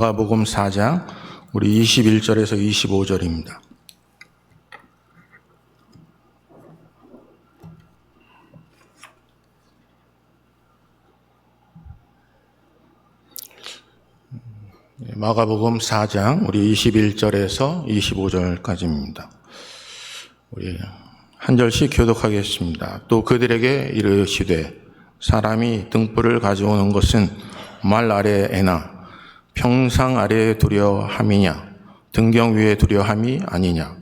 마가복음 4장 우리 21절에서 25절입니다. 마가복음 4장 우리 21절에서 25절까지입니다. 우리 한 절씩 교독하겠습니다. 또 그들에게 이르시되 사람이 등불을 가져오는 것은 말 아래에나 평상 아래에 두려 함이냐 등경 위에 두려 함이 아니냐.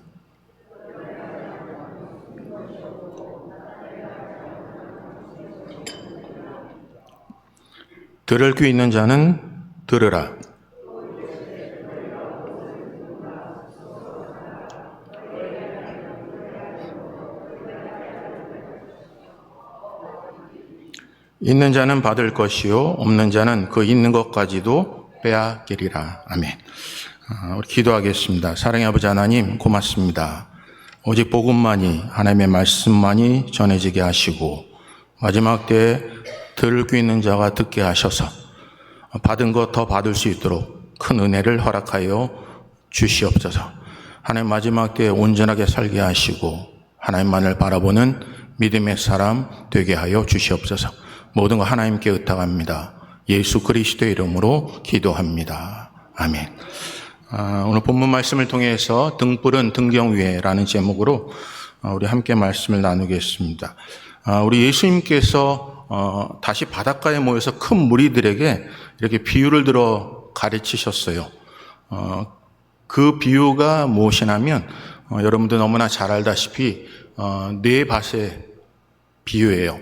들을 귀 있는 자는 들으라. 있는 자는 받을 것이요 없는 자는 그 있는 것까지도 빼앗기리라. 아멘. 우리 기도하겠습니다. 사랑의 아버지 하나님 고맙습니다. 오직 복음만이, 하나님의 말씀만이 전해지게 하시고 마지막 때에 들을 귀 있는 자가 듣게 하셔서 받은 것 더 받을 수 있도록 큰 은혜를 허락하여 주시옵소서. 하나님 마지막 때에 온전하게 살게 하시고 하나님만을 바라보는 믿음의 사람 되게 하여 주시옵소서. 모든 거 하나님께 의탁합니다. 예수 그리스도의 이름으로 기도합니다. 아멘. 오늘 본문 말씀을 통해서 등불은 등경 위에라는 제목으로 우리 함께 말씀을 나누겠습니다. 우리 예수님께서 다시 바닷가에 모여서 큰 무리들에게 이렇게 비유를 들어 가르치셨어요. 그 비유가 무엇이냐면 여러분도 너무나 잘 알다시피 네 밭의 비유예요.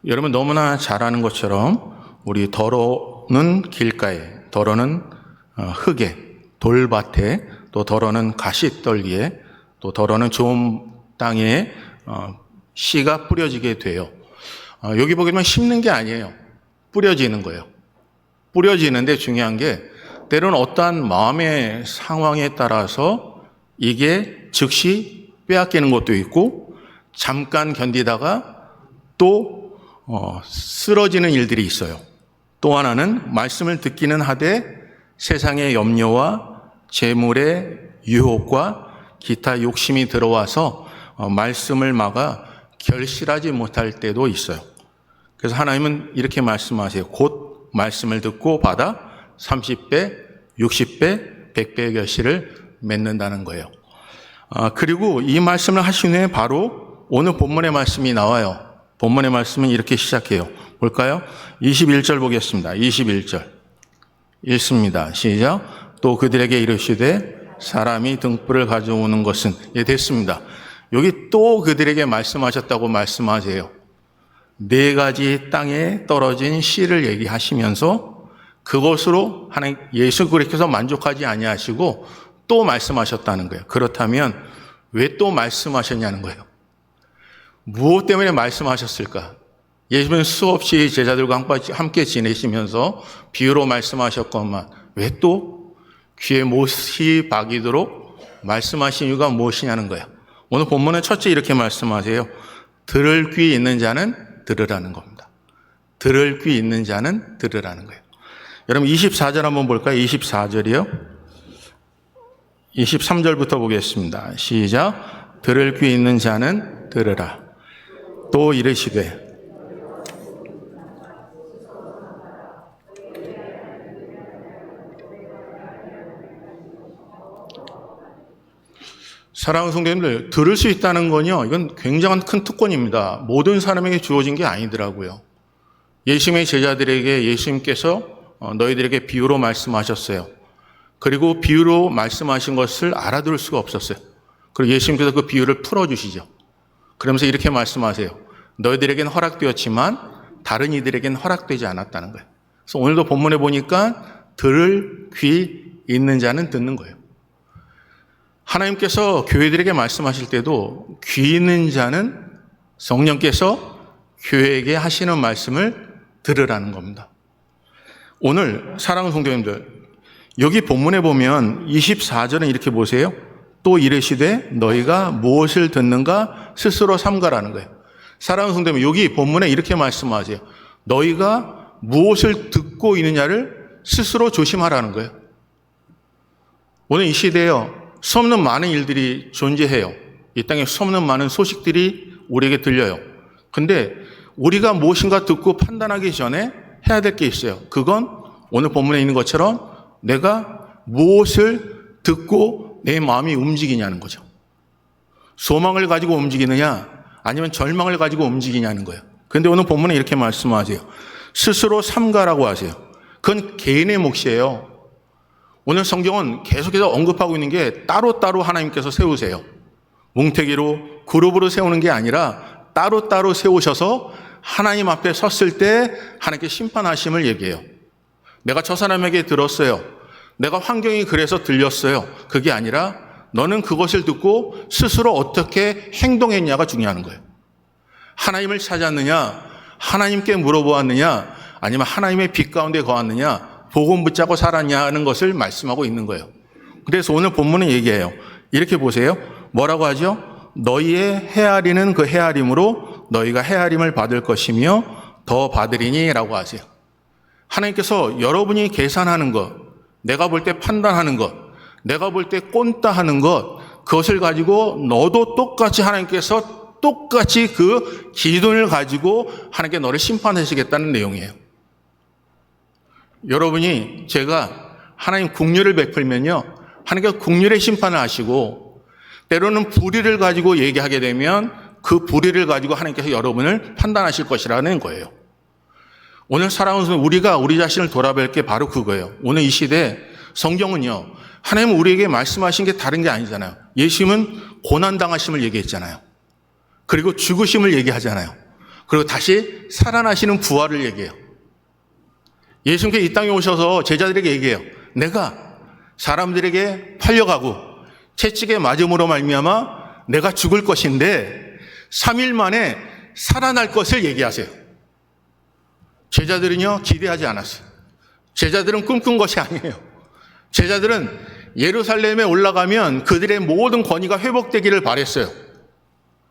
여러분 너무나 잘 아는 것처럼 우리 더러는 길가에, 더러는 흙에, 돌밭에, 또 더러는 가시떨기에, 또 더러는 좋은 땅에 씨가 뿌려지게 돼요. 여기 보면 심는 게 아니에요. 뿌려지는 거예요. 뿌려지는데 중요한 게 때로는 어떠한 마음의 상황에 따라서 이게 즉시 빼앗기는 것도 있고 잠깐 견디다가 또 쓰러지는 일들이 있어요. 또 하나는 말씀을 듣기는 하되 세상의 염려와 재물의 유혹과 기타 욕심이 들어와서 말씀을 막아 결실하지 못할 때도 있어요. 그래서 하나님은 이렇게 말씀하세요. 곧 말씀을 듣고 받아 30배, 60배, 100배의 결실을 맺는다는 거예요. 그리고 이 말씀을 하신 후에 바로 오늘 본문의 말씀이 나와요. 본문의 말씀은 이렇게 시작해요. 볼까요? 21절 보겠습니다. 21절 읽습니다. 시작. 또 그들에게 이르시되 사람이 등불을 가져오는 것은, 예, 됐습니다. 여기 또 그들에게 말씀하셨다고 말씀하세요. 네 가지 땅에 떨어진 씨를 얘기하시면서 그것으로 하나님 예수 그리스도께서 만족하지 아니하시고 또 말씀하셨다는 거예요. 그렇다면 왜 또 말씀하셨냐는 거예요. 무엇 때문에 말씀하셨을까? 예수님은 수없이 제자들과 함께 지내시면서 비유로 말씀하셨건만 왜 또 귀에 못이 박이도록 말씀하신 이유가 무엇이냐는 거예요. 오늘 본문은 첫째 이렇게 말씀하세요. 들을 귀 있는 자는 들으라는 겁니다. 들을 귀 있는 자는 들으라는 거예요. 여러분 24절 한번 볼까요? 24절이요. 23절부터 보겠습니다. 시작. 들을 귀 있는 자는 들으라. 또 이르시되 사랑하는 성도님들, 들을 수 있다는 건요, 이건 굉장한 큰 특권입니다. 모든 사람에게 주어진 게 아니더라고요. 예수님의 제자들에게 예수님께서 너희들에게 비유로 말씀하셨어요. 그리고 비유로 말씀하신 것을 알아들을 수가 없었어요. 그리고 예수님께서 그 비유를 풀어주시죠. 그러면서 이렇게 말씀하세요. 너희들에게는 허락되었지만 다른 이들에게는 허락되지 않았다는 거예요. 그래서 오늘도 본문에 보니까 들을 귀 있는 자는 듣는 거예요. 하나님께서 교회들에게 말씀하실 때도 귀 있는 자는 성령께서 교회에게 하시는 말씀을 들으라는 겁니다. 오늘 사랑하는 성도님들, 여기 본문에 보면 24절은 이렇게 보세요. 또 이르시되 너희가 무엇을 듣는가 스스로 삼가라는 거예요. 사랑하는 성도님, 여기 본문에 이렇게 말씀하세요. 너희가 무엇을 듣고 있느냐를 스스로 조심하라는 거예요. 오늘 이 시대에요, 수없는 많은 일들이 존재해요. 이 땅에 수없는 많은 소식들이 우리에게 들려요. 근데 우리가 무엇인가 듣고 판단하기 전에 해야 될 게 있어요. 그건 오늘 본문에 있는 것처럼 내가 무엇을 듣고 내 마음이 움직이냐는 거죠. 소망을 가지고 움직이느냐 아니면 절망을 가지고 움직이냐는 거예요. 그런데 오늘 본문에 이렇게 말씀하세요. 스스로 삼가라고 하세요. 그건 개인의 몫이에요. 오늘 성경은 계속해서 언급하고 있는 게 따로따로 하나님께서 세우세요. 뭉태기로 그룹으로 세우는 게 아니라 따로따로 세우셔서 하나님 앞에 섰을 때 하나님께 심판하심을 얘기해요. 내가 저 사람에게 들었어요. 내가 환경이 그래서 들렸어요. 그게 아니라 너는 그것을 듣고 스스로 어떻게 행동했냐가 중요한 거예요. 하나님을 찾았느냐, 하나님께 물어보았느냐, 아니면 하나님의 빛 가운데 거했느냐, 복음 붙잡고 살았냐는 것을 말씀하고 있는 거예요. 그래서 오늘 본문은 얘기해요. 이렇게 보세요. 뭐라고 하죠? 너희의 헤아리는 그 헤아림으로 너희가 헤아림을 받을 것이며 더 받으리니 라고 하세요. 하나님께서 여러분이 계산하는 것, 내가 볼 때 판단하는 것, 내가 볼 때 꼰따하는 것, 그것을 가지고 너도 똑같이 하나님께서 똑같이 그 기준을 가지고 하나님께 너를 심판하시겠다는 내용이에요. 여러분이 제가 하나님 긍휼을 베풀면요, 하나님께서 긍휼의 심판을 하시고 때로는 불의를 가지고 얘기하게 되면 그 불의를 가지고 하나님께서 여러분을 판단하실 것이라는 거예요. 오늘 살아오는 우리가 우리 자신을 돌아볼 게 바로 그거예요. 오늘 이 시대 성경은요, 하나님은 우리에게 말씀하신 게 다른 게 아니잖아요. 예수님은 고난당하심을 얘기했잖아요. 그리고 죽으심을 얘기하잖아요. 그리고 다시 살아나시는 부활을 얘기해요. 예수님께서 이 땅에 오셔서 제자들에게 얘기해요. 내가 사람들에게 팔려가고 채찍에 맞음으로 말미암아 내가 죽을 것인데 3일 만에 살아날 것을 얘기하세요. 제자들은요, 기대하지 않았어요. 제자들은 꿈꾼 것이 아니에요. 제자들은 예루살렘에 올라가면 그들의 모든 권위가 회복되기를 바랬어요.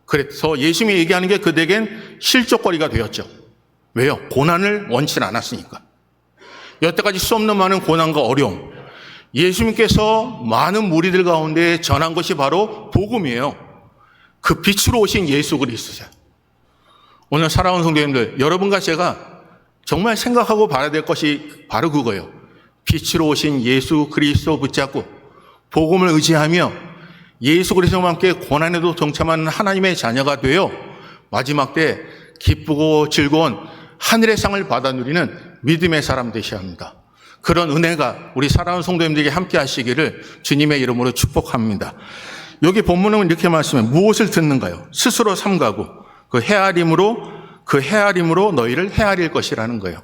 그래서 예수님이 얘기하는 게 그들에겐 실족거리가 되었죠. 왜요? 고난을 원치 않았으니까. 여태까지 수 없는 많은 고난과 어려움, 예수님께서 많은 무리들 가운데 전한 것이 바로 복음이에요. 그 빛으로 오신 예수 그리스도세요. 오늘 살아온 성도님들, 여러분과 제가 정말 생각하고 봐야 될 것이 바로 그거예요. 빛으로 오신 예수 그리스도 붙잡고 복음을 의지하며 예수 그리스도와 함께 고난에도 동참하는 하나님의 자녀가 되어 마지막 때 기쁘고 즐거운 하늘의 상을 받아 누리는 믿음의 사람 되셔야 합니다. 그런 은혜가 우리 사랑하는 성도님들에게 함께 하시기를 주님의 이름으로 축복합니다. 여기 본문은 이렇게 말씀해요. 무엇을 듣는가요? 스스로 삼가고 그 헤아림으로 너희를 헤아릴 것이라는 거예요.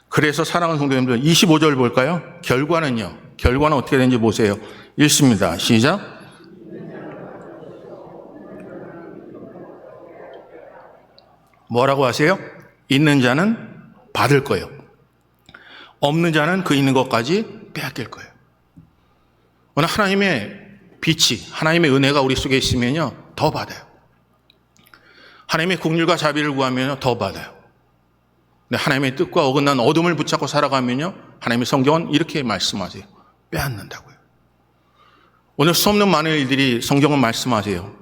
그래서 사랑하는 성도님들 25절 볼까요? 결과는 어떻게 되는지 보세요. 읽습니다. 시작. 뭐라고 하세요? 있는 자는 받을 거예요. 없는 자는 그 있는 것까지 빼앗길 거예요. 오늘 하나님의 빛이, 하나님의 은혜가 우리 속에 있으면요, 더 받아요. 하나님의 긍휼과 자비를 구하면요, 더 받아요. 근데 하나님의 뜻과 어긋난 어둠을 붙잡고 살아가면요, 하나님의 성경은 이렇게 말씀하세요. 빼앗는다고요. 오늘 수없는 많은 일들이 성경은 말씀하세요.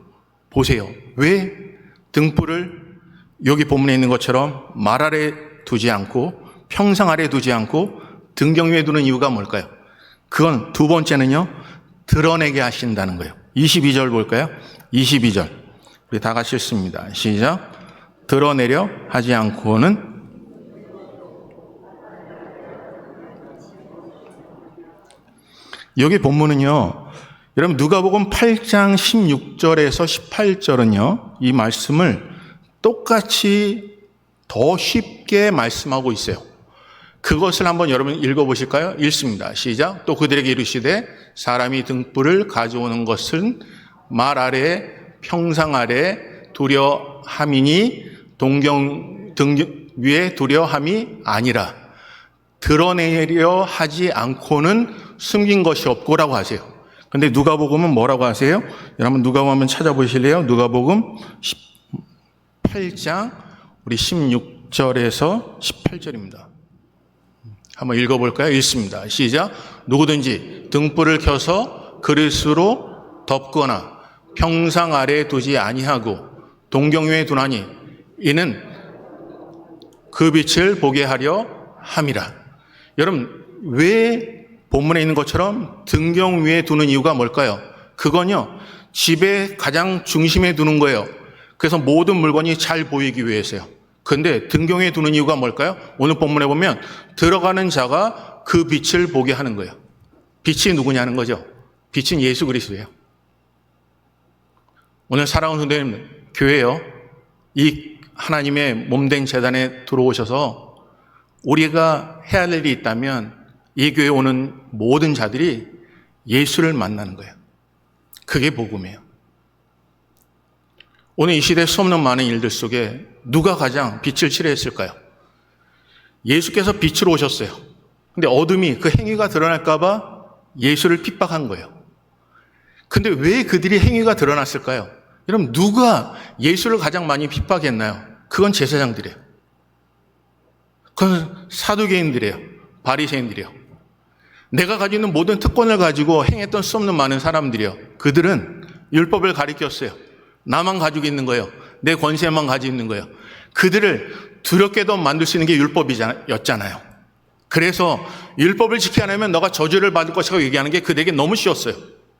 보세요. 왜 등불을 여기 본문에 있는 것처럼 말 아래 두지 않고 평상 아래 두지 않고 등경 위에 두는 이유가 뭘까요? 그건 두 번째는요, 드러내게 하신다는 거예요. 22절 볼까요? 22절. 우리 다 같이 읽습니다. 시작. 드러내려 하지 않고는 여기 본문은요, 여러분 누가복음 8장 16절에서 18절은요, 이 말씀을 똑같이 더 쉽게 말씀하고 있어요. 그것을 한번 여러분 읽어보실까요? 읽습니다. 시작. 또 그들에게 이르시되 사람이 등불을 가져오는 것은 말 아래 평상 아래 두려함이니 등경 위에 두려함이 아니라 드러내려 하지 않고는 숨긴 것이 없고라고 하세요. 근데 누가복음은 뭐라고 하세요? 여러분 누가복음 한번 찾아보실래요? 누가복음 8장 우리 16절에서 18절입니다. 한번 읽어볼까요? 읽습니다. 시작. 누구든지 등불을 켜서 그릇으로 덮거나 평상 아래에 두지 아니하고 동경 위에 두나니 이는 그 빛을 보게 하려 함이라. 여러분, 왜 본문에 있는 것처럼 등경 위에 두는 이유가 뭘까요? 그건요, 집의 가장 중심에 두는 거예요. 그래서 모든 물건이 잘 보이기 위해서요. 그런데 등경 위에 두는 이유가 뭘까요? 오늘 본문에 보면 들어가는 자가 그 빛을 보게 하는 거예요. 빛이 누구냐는 거죠. 빛은 예수 그리스도예요. 오늘 사랑하는 성도님, 교회요, 이 하나님의 몸된 재단에 들어오셔서 우리가 해야 할 일이 있다면 이 교회에 오는 모든 자들이 예수를 만나는 거예요. 그게 복음이에요. 오늘 이 시대에 수없는 많은 일들 속에 누가 가장 빛을 싫어했을까요? 예수께서 빛으로 오셨어요. 근데 어둠이 그 행위가 드러날까 봐 예수를 핍박한 거예요. 근데 왜 그들이 행위가 드러났을까요? 여러분, 누가 예수를 가장 많이 핍박했나요? 그건 제사장들이에요. 그건 사두개인들이에요. 바리새인들이에요. 내가 가지고 있는 모든 특권을 가지고 행했던 수 없는 많은 사람들이요. 그들은 율법을 가리켰어요. 나만 가지고 있는 거예요. 내 권세만 가지고 있는 거예요. 그들을 두렵게도 만들 수 있는 게 율법이었잖아요. 그래서 율법을 지키지 않으면 너가 저주를 받을 것이라고 얘기하는 게 그들에게 너무 쉬웠어요.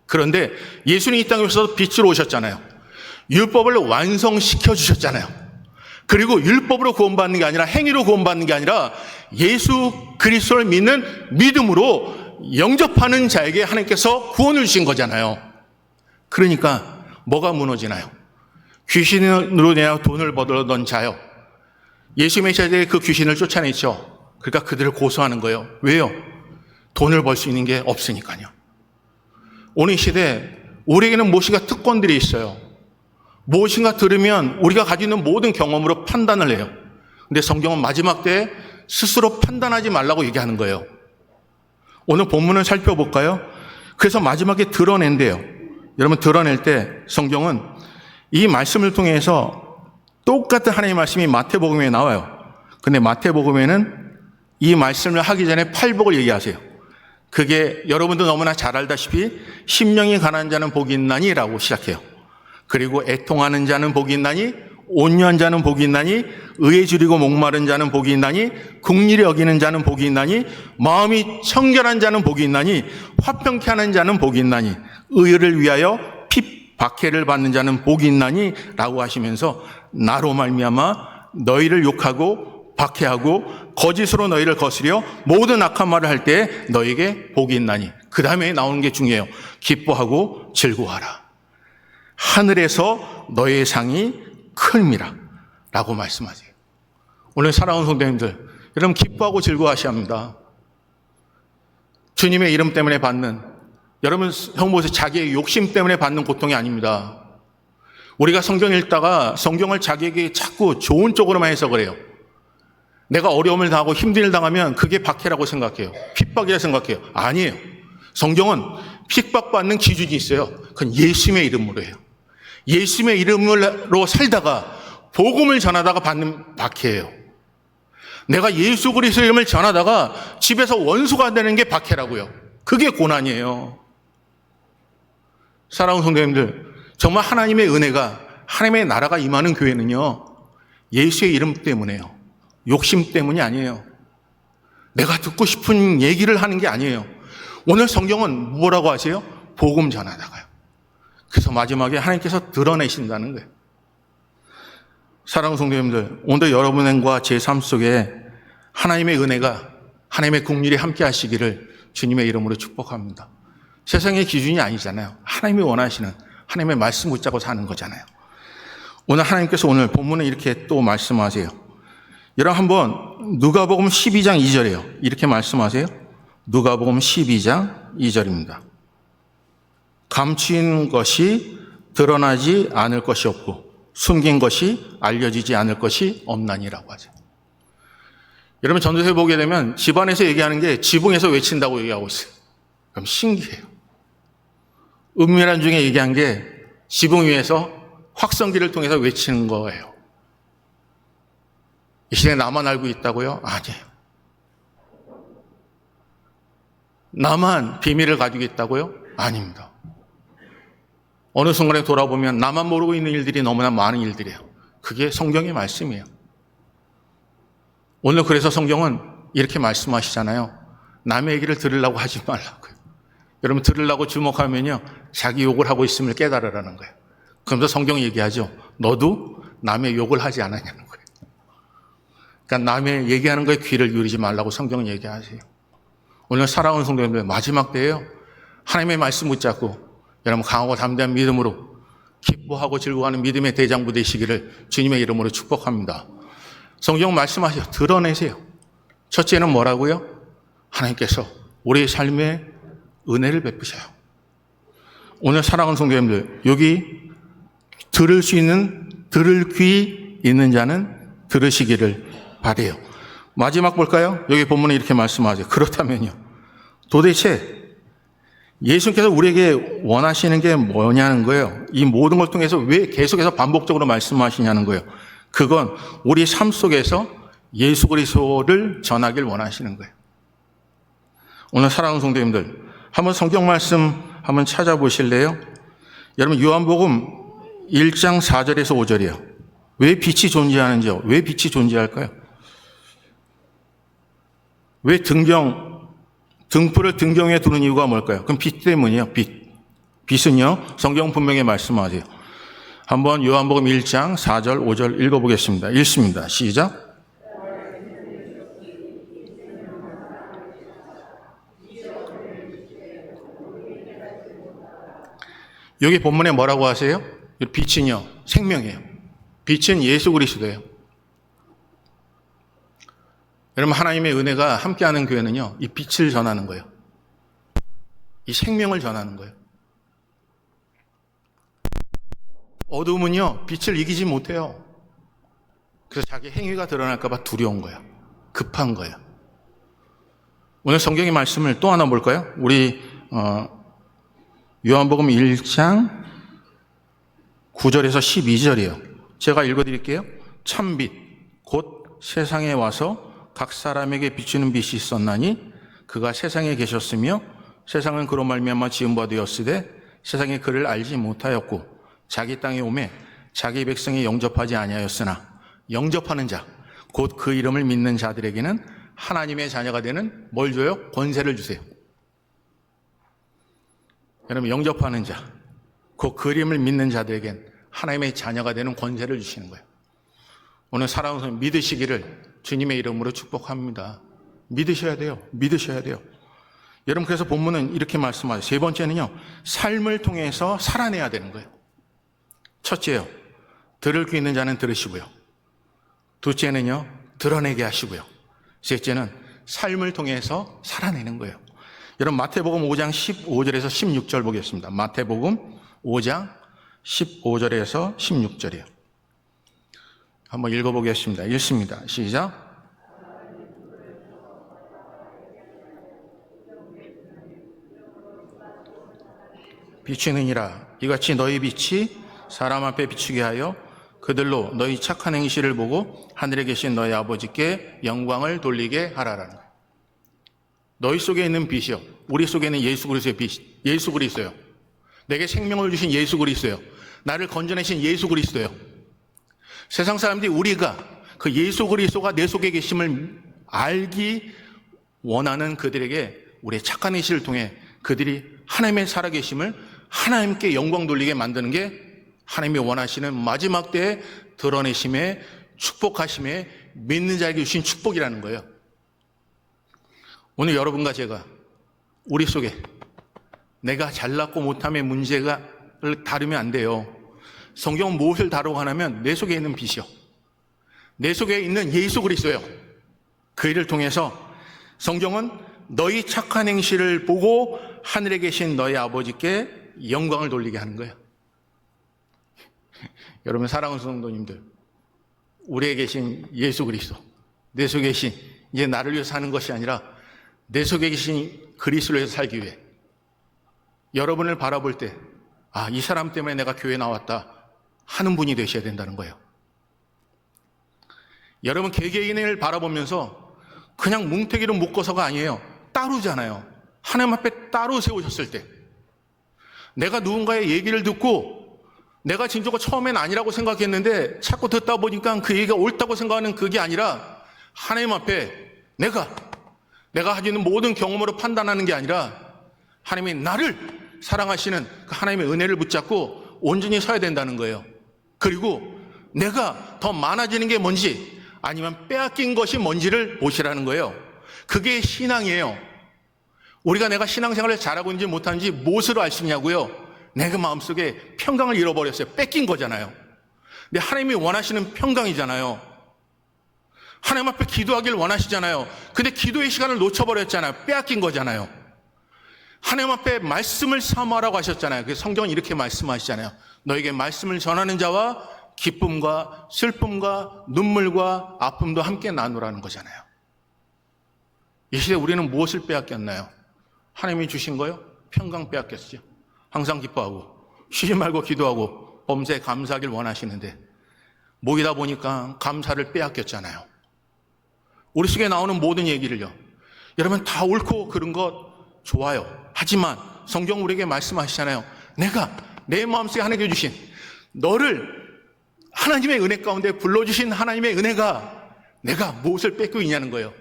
그런데 예수님이 이 땅에 오셔서 빛으로 오셨잖아요. 율법을 완성시켜 주셨잖아요. 그리고 율법으로 구원받는 게 아니라 행위로 구원받는 게 아니라 예수 그리스도를 믿는 믿음으로 영접하는 자에게 하나님께서 구원을 주신 거잖아요. 그러니까 뭐가 무너지나요? 귀신으로 내어 돈을 벌던 자요. 예수 메시아에 그 귀신을 쫓아냈죠. 그러니까 그들을 고소하는 거예요. 왜요? 돈을 벌 수 있는 게 없으니까요. 오늘 시대에 우리에게는 무엇인가 특권들이 있어요. 무엇인가 들으면 우리가 가지고 있는 모든 경험으로 판단을 해요. 근데 성경은 마지막 때에 스스로 판단하지 말라고 얘기하는 거예요. 오늘 본문을 살펴볼까요? 그래서 마지막에 드러낸대요. 여러분, 드러낼 때 성경은 이 말씀을 통해서 똑같은 하나님의 말씀이 마태복음에 나와요. 근데 마태복음에는 이 말씀을 하기 전에 팔복을 얘기하세요. 그게 여러분도 너무나 잘 알다시피 심령이 가난한 자는 복이 있나니 라고 시작해요. 그리고 애통하는 자는 복이 있나니, 온유한 자는 복이 있나니, 의에 줄이고 목마른 자는 복이 있나니, 긍휼히 여기는 자는 복이 있나니, 마음이 청결한 자는 복이 있나니, 화평케 하는 자는 복이 있나니, 의를 위하여 핍 박해를 받는 자는 복이 있나니 라고 하시면서 나로 말미암아 너희를 욕하고 박해하고 거짓으로 너희를 거스려 모든 악한 말을 할 때 너희에게 복이 있나니. 그 다음에 나오는 게 중요해요. 기뻐하고 즐거워하라. 하늘에서 너의 상이 클미라 라고 말씀하세요. 오늘 사랑하는 성도님들, 여러분 기뻐하고 즐거워하셔야 합니다. 주님의 이름 때문에 받는, 여러분 형보세요, 자기의 욕심 때문에 받는 고통이 아닙니다. 우리가 성경 읽다가 성경을 자기에게 자꾸 좋은 쪽으로만 해석을 해요. 내가 어려움을 당하고 힘든 일 당하면 그게 박해라고 생각해요. 핍박이라 생각해요. 아니에요. 성경은 핍박받는 기준이 있어요. 그건 예수님의 이름으로 해요. 예수님의 이름으로 살다가 복음을 전하다가 받는 박해예요. 내가 예수 그리스도의 이름을 전하다가 집에서 원수가 되는 게 박해라고요. 그게 고난이에요. 사랑하는 성도님들, 정말 하나님의 은혜가, 하나님의 나라가 임하는 교회는요, 예수의 이름 때문에요. 욕심 때문이 아니에요. 내가 듣고 싶은 얘기를 하는 게 아니에요. 오늘 성경은 뭐라고 하세요? 복음 전하다가요. 그래서 마지막에 하나님께서 드러내신다는 거예요. 사랑하는 성도님들, 오늘 여러분과 제 삶 속에 하나님의 은혜가, 하나님의 긍휼이 함께 하시기를 주님의 이름으로 축복합니다. 세상의 기준이 아니잖아요. 하나님이 원하시는 하나님의 말씀 붙잡고 사는 거잖아요. 오늘 하나님께서 오늘 본문에 이렇게 또 말씀하세요. 여러분 한번 누가복음 12장 2절이에요. 이렇게 말씀하세요. 누가복음 12장 2절입니다. 감추인 것이 드러나지 않을 것이 없고 숨긴 것이 알려지지 않을 것이 없나니라고 하죠. 여러분 전도서에 보게 되면 집안에서 얘기하는 게 지붕에서 외친다고 얘기하고 있어요. 그럼 신기해요. 은밀한 중에 얘기한 게 지붕 위에서 확성기를 통해서 외치는 거예요. 이 시대에 나만 알고 있다고요? 아니에요. 나만 비밀을 가지고 있다고요? 아닙니다. 어느 순간에 돌아보면 나만 모르고 있는 일들이 너무나 많은 일들이에요. 그게 성경의 말씀이에요. 오늘 그래서 성경은 이렇게 말씀하시잖아요. 남의 얘기를 들으려고 하지 말라고요. 여러분 들으려고 주목하면요, 자기 욕을 하고 있음을 깨달으라는 거예요. 그러면서 성경이 얘기하죠. 너도 남의 욕을 하지 않았냐는 거예요. 그러니까 남의 얘기하는 거에 귀를 기울이지 말라고 성경은 얘기하세요. 오늘 사랑하는 성도님들, 마지막 때예요. 하나님의 말씀 붙잡고 여러분 강하고 담대한 믿음으로 기뻐하고 즐거워하는 믿음의 대장부 되시기를 주님의 이름으로 축복합니다. 성경 말씀하세요. 드러내세요. 첫째는 뭐라고요? 하나님께서 우리의 삶에 은혜를 베푸셔요. 오늘 사랑하는 성도님들, 여기 들을 귀 있는 자는 들으시기를 바래요. 마지막 볼까요? 여기 본문에 이렇게 말씀하세요. 그렇다면요, 도대체 예수님께서 우리에게 원하시는 게 뭐냐는 거예요. 이 모든 걸 통해서 왜 계속해서 반복적으로 말씀하시냐는 거예요. 그건 우리 삶 속에서 예수 그리스도를 전하길 원하시는 거예요. 오늘 사랑하는 성도님들, 한번 성경 말씀 한번 찾아보실래요? 여러분 요한복음 1장 4절에서 5절이에요. 왜 빛이 존재하는지요? 왜 빛이 존재할까요? 왜 등불을 등경 위에 두는 이유가 뭘까요? 그럼 빛 때문이에요. 빛은요, 성경 분명히 말씀하세요. 한번 요한복음 1장 4절 5절 읽어보겠습니다. 읽습니다. 시작. 여기 본문에 뭐라고 하세요? 빛은요, 생명이에요. 빛은 예수 그리스도예요. 여러분 하나님의 은혜가 함께하는 교회는요, 이 빛을 전하는 거예요. 이 생명을 전하는 거예요. 어두움은요, 빛을 이기지 못해요. 그래서 자기 행위가 드러날까 봐 두려운 거예요. 급한 거예요. 오늘 성경의 말씀을 또 하나 볼까요? 우리 요한복음 1장 9절에서 12절이에요. 제가 읽어드릴게요. 참빛 곧 세상에 와서 각 사람에게 비추는 빛이 있었나니 그가 세상에 계셨으며 세상은 그로 말미암아 지은 바 되었으되 세상에 그를 알지 못하였고 자기 땅에 오매 자기 백성이 영접하지 아니하였으나 영접하는 자 곧 그 이름을 믿는 자들에게는 하나님의 자녀가 되는 뭘 줘요? 권세를 주세요. 여러분 영접하는 자 곧 그 이름을 믿는 자들에게는 하나님의 자녀가 되는 권세를 주시는 거예요. 오늘 사랑하는 성도 믿으시기를 주님의 이름으로 축복합니다. 믿으셔야 돼요. 믿으셔야 돼요. 여러분 그래서 본문은 이렇게 말씀하죠. 세 번째는요, 삶을 통해서 살아내야 되는 거예요. 첫째요, 들을 귀 있는 자는 들으시고요. 둘째는요, 드러내게 하시고요. 셋째는 삶을 통해서 살아내는 거예요. 여러분 마태복음 5장 15절에서 16절 보겠습니다. 마태복음 5장 15절에서 16절이에요. 한번 읽어보겠습니다. 읽습니다. 시작. 비추느니라 이같이 너희 빛이 사람 앞에 비추게 하여 그들로 너희 착한 행실을 보고 하늘에 계신 너희 아버지께 영광을 돌리게 하라라는 거예요. 너희 속에 있는 빛이요, 우리 속에 있는 예수 그리스도의 빛, 예수 그리스도요. 내게 생명을 주신 예수 그리스도요. 나를 건져내신 예수 그리스도요. 세상 사람들이 우리가 그 예수 그리스도가 내 속에 계심을 알기 원하는 그들에게 우리의 착한 행실을 통해 그들이 하나님의 살아계심을 하나님께 영광 돌리게 만드는 게 하나님이 원하시는 마지막 때에 드러내심에 축복하심에 믿는 자에게 주신 축복이라는 거예요. 오늘 여러분과 제가 우리 속에 내가 잘났고 못함의 문제가 다루면 안 돼요. 성경은 무엇을 다루고 하냐면 내 속에 있는 빛이요, 내 속에 있는 예수 그리스도요. 그 일을 통해서 성경은 너희 착한 행실을 보고 하늘에 계신 너희 아버지께 영광을 돌리게 하는 거예요. 여러분 사랑하는 성도님들, 우리에 계신 예수 그리스도, 내 속에 계신, 이제 나를 위해서 사는 것이 아니라 내 속에 계신 그리스도를 위해서 살기 위해 여러분을 바라볼 때 이 사람 때문에 내가 교회에 나왔다 하는 분이 되셔야 된다는 거예요. 여러분 개개인을 바라보면서 그냥 뭉태기로 묶어서가 아니에요. 따르잖아요. 하나님 앞에 따로 세우셨을 때, 내가 누군가의 얘기를 듣고 내가 진짜가 처음엔 아니라고 생각했는데 자꾸 듣다 보니까 그 얘기가 옳다고 생각하는 그게 아니라 하나님 앞에 내가 가지고 있는 모든 경험으로 판단하는 게 아니라 하나님이 나를 사랑하시는 그 하나님의 은혜를 붙잡고 온전히 서야 된다는 거예요. 그리고 내가 더 많아지는 게 뭔지 아니면 빼앗긴 것이 뭔지를 보시라는 거예요. 그게 신앙이에요. 우리가 내가 신앙생활을 잘하고 있는지 못하는지 무엇으로 알 수 있냐고요? 내가 마음속에 평강을 잃어버렸어요. 뺏긴 거잖아요. 근데 하나님이 원하시는 평강이잖아요. 하나님 앞에 기도하기를 원하시잖아요. 근데 기도의 시간을 놓쳐버렸잖아요. 빼앗긴 거잖아요. 하나님 앞에 말씀을 사모하라고 하셨잖아요. 그래서 성경은 이렇게 말씀하시잖아요. 너에게 말씀을 전하는 자와 기쁨과 슬픔과 눈물과 아픔도 함께 나누라는 거잖아요. 이 시대에 우리는 무엇을 빼앗겼나요? 하나님이 주신 거요? 평강 빼앗겼죠. 항상 기뻐하고 쉬지 말고 기도하고 범사에 감사하길 원하시는데 모이다 보니까 감사를 빼앗겼잖아요. 우리 속에 나오는 모든 얘기를요, 여러분 다 옳고 그런 것 좋아요. 하지만 성경 우리에게 말씀하시잖아요. 내가 내 마음속에 하나님께 주신 너를 하나님의 은혜 가운데 불러주신 하나님의 은혜가 내가 무엇을 뺏고 있냐는 거예요.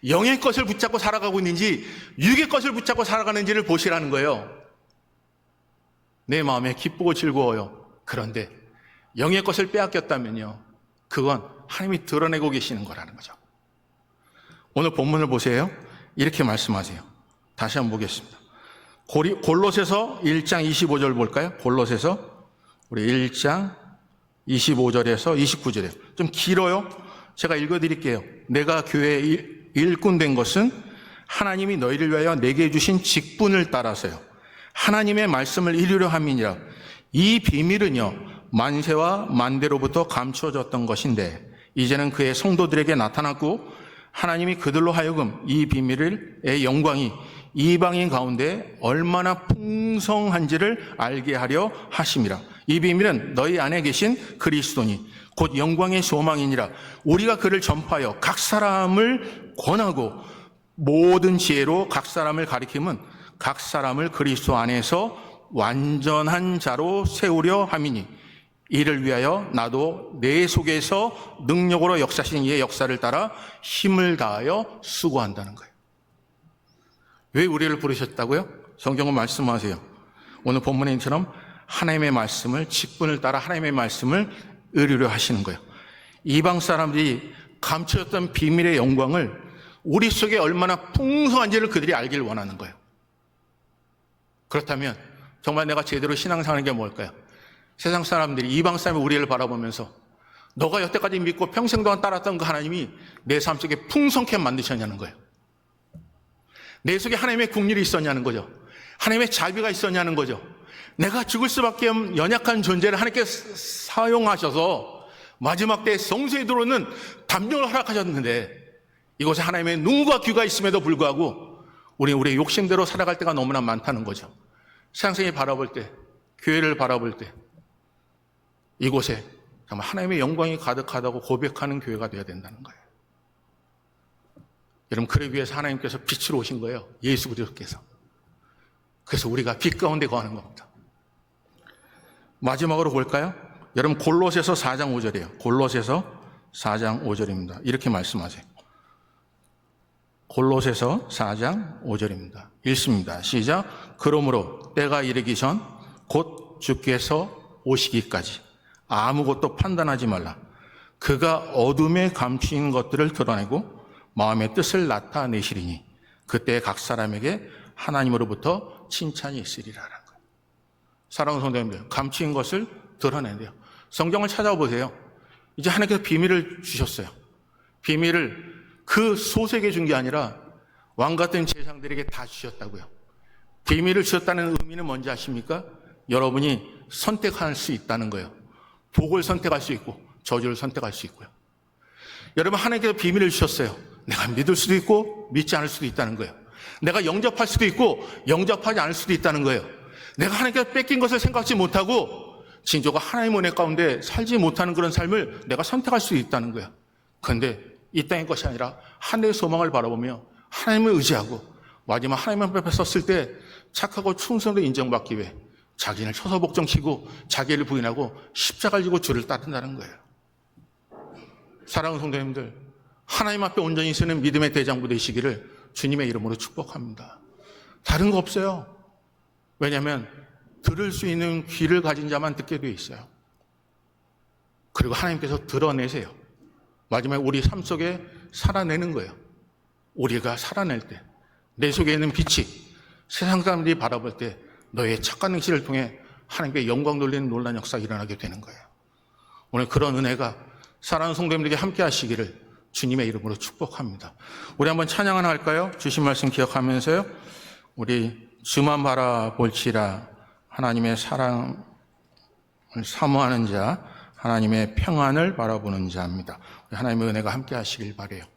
영의 것을 붙잡고 살아가고 있는지 육의 것을 붙잡고 살아가는지를 보시라는 거예요. 내 마음에 기쁘고 즐거워요. 그런데 영의 것을 빼앗겼다면요, 그건 하나님이 드러내고 계시는 거라는 거죠. 오늘 본문을 보세요. 이렇게 말씀하세요. 다시 한번 보겠습니다. 골로새서 1장 25절 볼까요? 골로새서 우리 1장 25절에서 29절에 좀 길어요. 제가 읽어드릴게요. 내가 교회의 일꾼 된 것은 하나님이 너희를 위하여 내게 주신 직분을 따라서요, 하나님의 말씀을 이루려 함이니라. 이 비밀은요, 만세와 만대로부터 감추어졌던 것인데 이제는 그의 성도들에게 나타났고 하나님이 그들로 하여금 이 비밀의 영광이 이방인 가운데 얼마나 풍성한지를 알게 하려 하심이라. 이 비밀은 너희 안에 계신 그리스도니 곧 영광의 소망이니라. 우리가 그를 전파하여 각 사람을 권하고 모든 지혜로 각 사람을 가리킴은 각 사람을 그리스도 안에서 완전한 자로 세우려 함이니 이를 위하여 나도 내 속에서 능력으로 역사하신 이의 역사를 따라 힘을 다하여 수고한다는 거예요. 왜 우리를 부르셨다고요? 성경은 말씀하세요. 오늘 본문에처럼 하나님의 말씀을, 직분을 따라 하나님의 말씀을 이루려 하시는 거예요. 이방 사람들이 감추었던 비밀의 영광을 우리 속에 얼마나 풍성한지를 그들이 알기를 원하는 거예요. 그렇다면 정말 내가 제대로 신앙생활하는 게 뭘까요? 세상 사람들이, 이방 사람이 우리를 바라보면서 너가 여태까지 믿고 평생 동안 따랐던 그 하나님이 내 삶 속에 풍성케 만드셨냐는 거예요. 내 속에 하나님의 국률이 있었냐는 거죠. 하나님의 자비가 있었냐는 거죠. 내가 죽을 수밖에 없는 연약한 존재를 하나님께서 사용하셔서 마지막 때에 성소에 들어오는 담력을 허락하셨는데 이곳에 하나님의 눈과 귀가 있음에도 불구하고 우리의 욕심대로 살아갈 때가 너무나 많다는 거죠. 세상생이 바라볼 때, 교회를 바라볼 때 이곳에 정말 하나님의 영광이 가득하다고 고백하는 교회가 되어야 된다는 거예요. 여러분, 그러기 위해서 하나님께서 빛으로 오신 거예요. 예수 그리스도께서. 그래서 우리가 빛 가운데 거하는 겁니다. 마지막으로 볼까요? 여러분, 골로새서 4장 5절이에요. 골로새서 4장 5절입니다. 이렇게 말씀하세요. 골로새서 4장 5절입니다. 읽습니다. 시작. 그러므로 때가 이르기 전 곧 주께서 오시기까지 아무것도 판단하지 말라. 그가 어둠에 감추인 것들을 드러내고 마음의 뜻을 나타내시리니 그때 각 사람에게 하나님으로부터 칭찬이 있으리라는 거예요. 사랑하는 성도님들, 감추인 것을 드러낸대요. 성경을 찾아보세요. 이제 하나님께서 비밀을 주셨어요. 비밀을 그 소색에 준 게 아니라 왕 같은 제사장들에게 다 주셨다고요. 비밀을 주셨다는 의미는 뭔지 아십니까? 여러분이 선택할 수 있다는 거예요. 복을 선택할 수 있고 저주를 선택할 수 있고요. 여러분, 하나님께서 비밀을 주셨어요. 내가 믿을 수도 있고 믿지 않을 수도 있다는 거예요. 내가 영접할 수도 있고 영접하지 않을 수도 있다는 거예요. 내가 하나님께서 뺏긴 것을 생각지 못하고 진조가 하나님의 은혜 가운데 살지 못하는 그런 삶을 내가 선택할 수도 있다는 거예요. 그런데 이 땅의 것이 아니라 하늘의 소망을 바라보며 하나님을 의지하고 마지막 하나님 앞에 섰을 때 착하고 충성으로 인정받기 위해 자기를 처소복종시키고 자기를 부인하고 십자가를 지고 주를 따른다는 거예요. 사랑하는 성도님들, 하나님 앞에 온전히 서는 믿음의 대장부 되시기를 주님의 이름으로 축복합니다. 다른 거 없어요. 왜냐하면 들을 수 있는 귀를 가진 자만 듣게 되어 있어요. 그리고 하나님께서 드러내세요. 마지막에 우리 삶 속에 살아내는 거예요. 우리가 살아낼 때 내 속에 있는 빛이 세상 사람들이 바라볼 때 너의 착한 행실을 통해 하나님께 영광 돌리는 놀라운 역사가 일어나게 되는 거예요. 오늘 그런 은혜가 사랑하는 성도님들에게 함께 하시기를 주님의 이름으로 축복합니다. 우리 한번 찬양 하나 할까요? 주신 말씀 기억하면서요. 우리 주만 바라볼지라 하나님의 사랑을 사모하는 자, 하나님의 평안을 바라보는 자입니다. 하나님의 은혜가 함께 하시길 바라요.